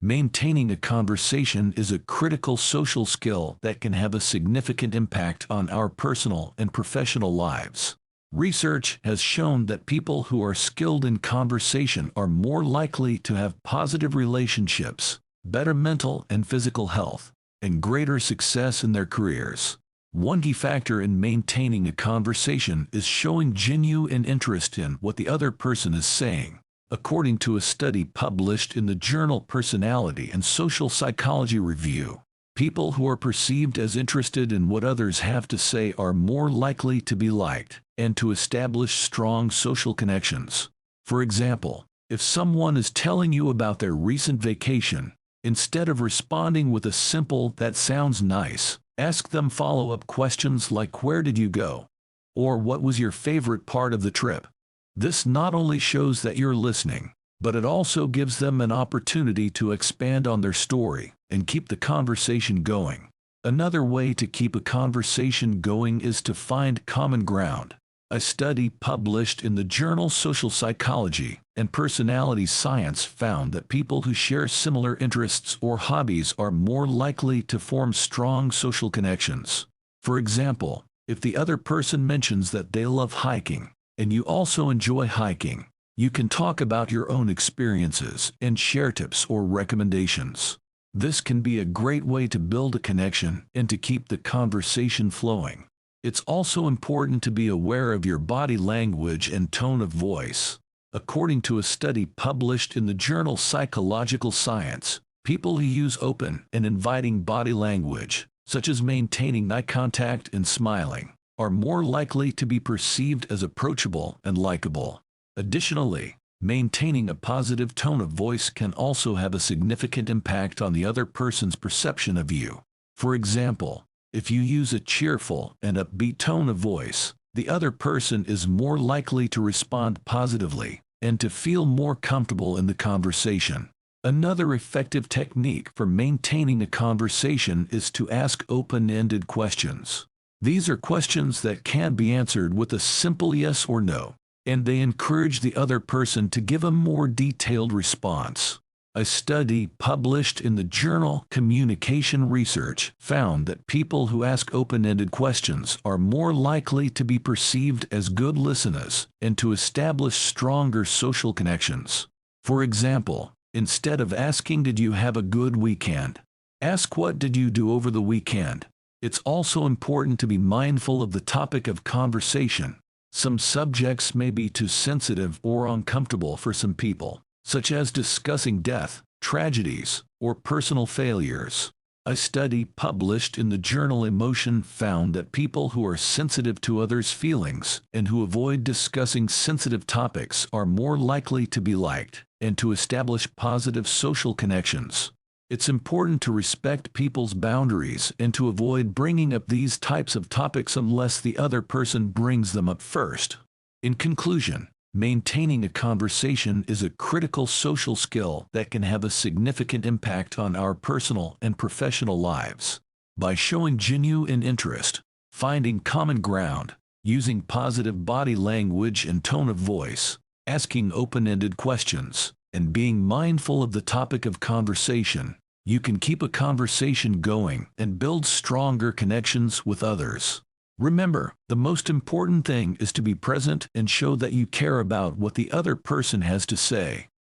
Maintaining a conversation is a critical social skill that can have a significant impact on our personal and professional lives. Research has shown that people who are skilled in conversation are more likely to have positive relationships, better mental and physical health, and greater success in their careers. One key factor in maintaining a conversation is showing genuine interest in what the other person is saying. According to a study published in the journal Personality and Social Psychology Review, people who are perceived as interested in what others have to say are more likely to be liked and to establish strong social connections. For example, if someone is telling you about their recent vacation, instead of responding with a simple "that sounds nice," ask them follow-up questions like "where did you go?" or "what was your favorite part of the trip?" This not only shows that you're listening, but it also gives them an opportunity to expand on their story and keep the conversation going. Another way to keep a conversation going is to find common ground. A study published in the journal Social Psychology and Personality Science found that people who share similar interests or hobbies are more likely to form strong social connections. For example, if the other person mentions that they love hiking, and you also enjoy hiking, you can talk about your own experiences and share tips or recommendations. This can be a great way to build a connection and to keep the conversation flowing. It's also important to be aware of your body language and tone of voice. According to a study published in the journal Psychological Science, people who use open and inviting body language, such as maintaining eye contact and smiling, are more likely to be perceived as approachable and likable. Additionally, maintaining a positive tone of voice can also have a significant impact on the other person's perception of you. For example, if you use a cheerful and upbeat tone of voice, the other person is more likely to respond positively and to feel more comfortable in the conversation. Another effective technique for maintaining a conversation is to ask open-ended questions. These are questions that can be answered with a simple yes or no, and they encourage the other person to give a more detailed response. A study published in the journal Communication Research found that people who ask open-ended questions are more likely to be perceived as good listeners and to establish stronger social connections. For example, instead of asking "did you have a good weekend?" ask "what did you do over the weekend?" It's also important to be mindful of the topic of conversation. Some subjects may be too sensitive or uncomfortable for some people, such as discussing death, tragedies, or personal failures. A study published in the journal Emotion found that people who are sensitive to others' feelings and who avoid discussing sensitive topics are more likely to be liked and to establish positive social connections. It's important to respect people's boundaries and to avoid bringing up these types of topics unless the other person brings them up first. In conclusion, maintaining a conversation is a critical social skill that can have a significant impact on our personal and professional lives. By showing genuine interest, finding common ground, using positive body language and tone of voice, asking open-ended questions, and being mindful of the topic of conversation, you can keep a conversation going and build stronger connections with others. Remember, the most important thing is to be present and show that you care about what the other person has to say.